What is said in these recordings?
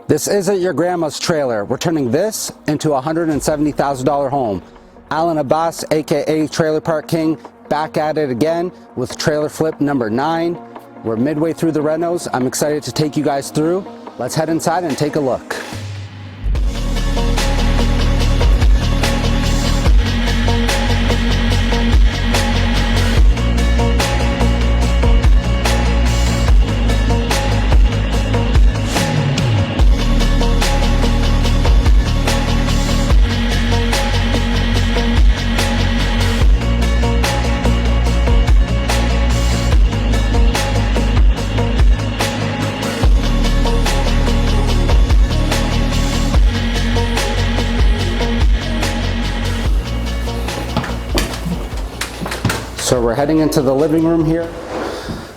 This isn't your grandma's trailer. We're turning this into a $170,000 home. Alan Abbas, aka Trailer Park King, back at it again with trailer flip number 9. We're midway through the renos. I'm excited to take you guys through. Let's head inside and take a look. So we're heading into the living room here.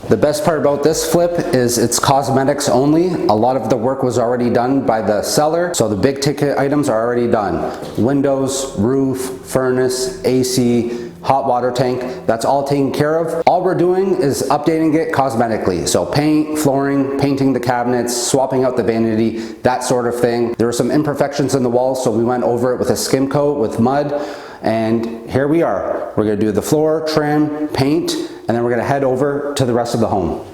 The best part about this flip is it's cosmetics only. A lot of the work was already done by the seller, so the big ticket items are already done. Windows, roof, furnace, AC, hot water tank, that's all taken care of. All we're doing is updating it cosmetically. So paint, flooring, painting the cabinets, swapping out the vanity, that sort of thing. There were some imperfections in the walls, so we went over it with a skim coat with mud. And here we are. We're gonna do the floor, trim, paint, and then we're gonna head over to the rest of the home.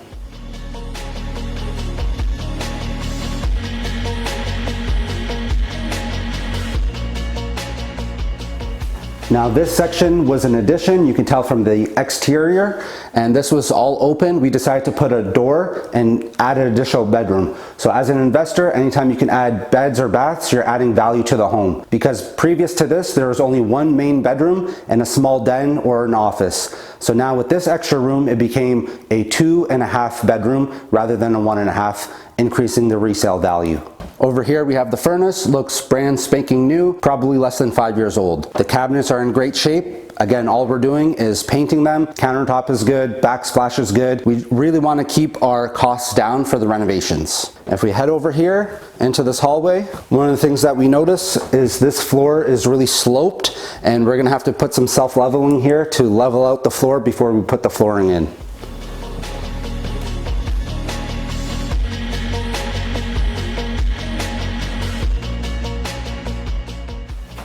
Now this section was an addition, you can tell from the exterior, and this was all open. We decided to put a door and add an additional bedroom. So as an investor, anytime you can add beds or baths, you're adding value to the home. Because previous to this, there was only one main bedroom and a small den or an office. So now with this extra room, it became a 2.5 bedroom rather than a 1.5, increasing the resale value. Over here we have the furnace, looks brand spanking new, probably less than 5 years old. The cabinets are in great shape. Again, all we're doing is painting them. Countertop is good, backsplash is good. We really want to keep our costs down for the renovations. If we head over here into this hallway, one of the things that we notice is this floor is really sloped, and we're gonna have to put some self-leveling here to level out the floor before we put the flooring in.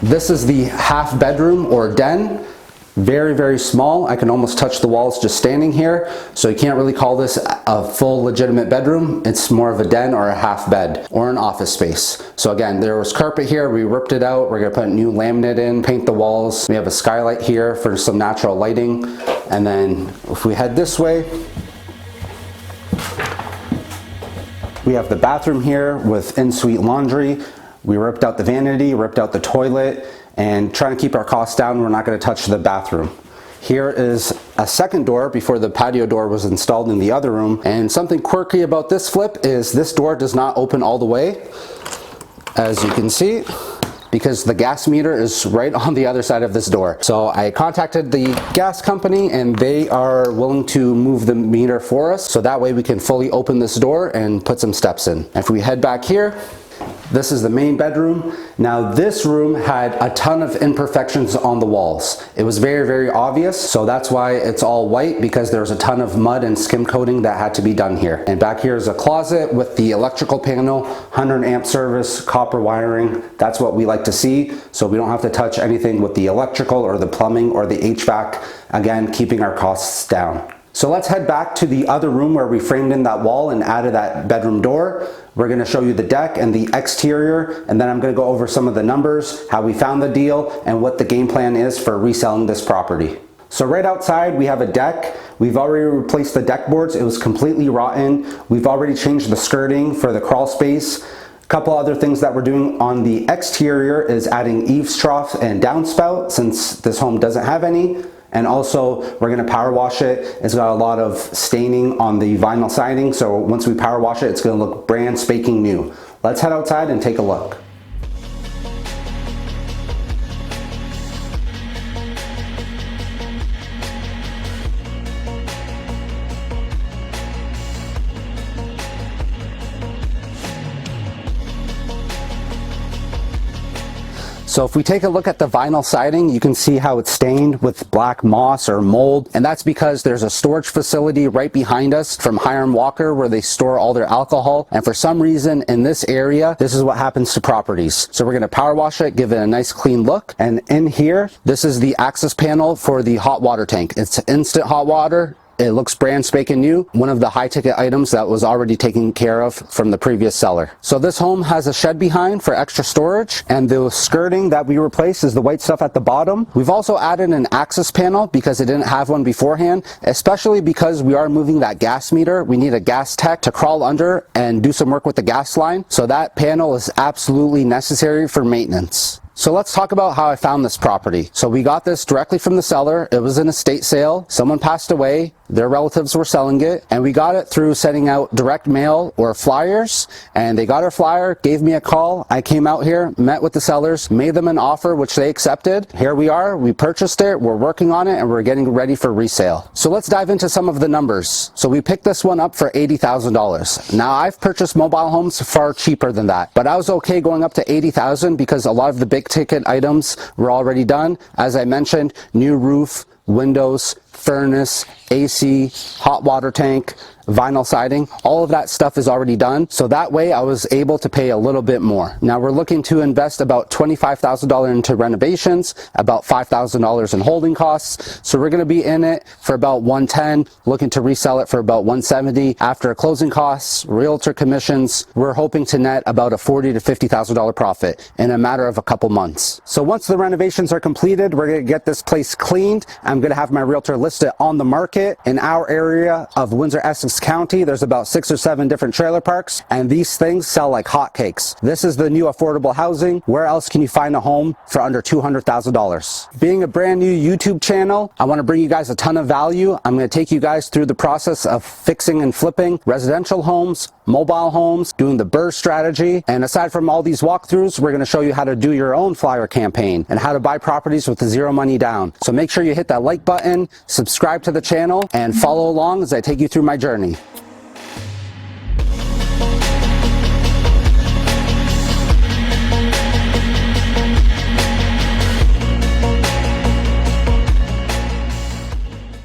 This is the half bedroom or den. Very, very small. I can almost touch the walls just standing here. So you can't really call this a full legitimate bedroom. It's more of a den or a half bed or an office space. So again, there was carpet here. We ripped it out. We're gonna put new laminate in, paint the walls. We have a skylight here for some natural lighting. And then if we head this way, we have the bathroom here with in-suite laundry. We ripped out the vanity, ripped out the toilet, and trying to keep our costs down, we're not going to touch the bathroom. Here is a second door before the patio door was installed in the other room. And something quirky about this flip is this door does not open all the way, as you can see, because the gas meter is right on the other side of this door. So I contacted the gas company and they are willing to move the meter for us. So that way we can fully open this door and put some steps in. If we head back here, this is the main bedroom. Now this room had a ton of imperfections on the walls. It was very, very obvious. So that's why it's all white, because there's a ton of mud and skim coating that had to be done here. And back here is a closet with the electrical panel, 100 amp service, copper wiring. That's what we like to see. So we don't have to touch anything with the electrical or the plumbing or the HVAC. Again, keeping our costs down. So let's head back to the other room where we framed in that wall and added that bedroom door. We're gonna show you the deck and the exterior, and then I'm gonna go over some of the numbers, how we found the deal, and what the game plan is for reselling this property. So right outside we have a deck. We've already replaced the deck boards. It was completely rotten. We've already changed the skirting for the crawl space. A couple other things that we're doing on the exterior is adding eaves trough and downspout, since this home doesn't have any. And also we're gonna power wash it. It's got a lot of staining on the vinyl siding, so once we power wash it, it's gonna look brand spanking new. Let's head outside and take a look. So if we take a look at the vinyl siding, you can see how it's stained with black moss or mold, and that's because there's a storage facility right behind us from Hiram Walker where they store all their alcohol, and for some reason in this area, this is what happens to properties. So we're going to power wash it, give it a nice clean look, and in here, this is the access panel for the hot water tank. It's instant hot water. It looks brand spanking new, one of the high ticket items that was already taken care of from the previous seller. So this home has a shed behind for extra storage, and the skirting that we replaced is the white stuff at the bottom. We've also added an access panel because it didn't have one beforehand, especially because we are moving that gas meter. We need a gas tech to crawl under and do some work with the gas line. So that panel is absolutely necessary for maintenance. So let's talk about how I found this property. So we got this directly from the seller. It was an estate sale. Someone passed away. Their relatives were selling it, and we got it through sending out direct mail or flyers, and they got our flyer, gave me a call. I came out here, met with the sellers, made them an offer which they accepted. Here we are. We purchased it. We're working on it, and we're getting ready for resale. So let's dive into some of the numbers. So we picked this one up for $80,000. Now I've purchased mobile homes far cheaper than that, but I was okay going up to $80,000 because a lot of the big ticket items were already done. As I mentioned, new roof, windows, furnace, AC, hot water tank, vinyl siding, all of that stuff is already done. So that way I was able to pay a little bit more. Now we're looking to invest about $25,000 into renovations, about $5,000 in holding costs. So we're going to be in it for about $110, looking to resell it for about $170. After closing costs, realtor commissions, we're hoping to net about a $40,000 to $50,000 profit in a matter of a couple months. So once the renovations are completed, we're going to get this place cleaned. I'm going to have my realtor list it on the market. In our area of Windsor-Essex County, there's about 6 or 7 different trailer parks, and these things sell like hotcakes. This is the new affordable housing. Where else can you find a home for under $200,000? Being a brand new YouTube channel, I want to bring you guys a ton of value. I'm going to take you guys through the process of fixing and flipping residential homes, mobile homes, doing the BRRRR strategy, and aside from all these walkthroughs, we're going to show you how to do your own flyer campaign and how to buy properties with zero money down. So make sure you hit that like button, subscribe to the channel, and follow along as I take you through my journey.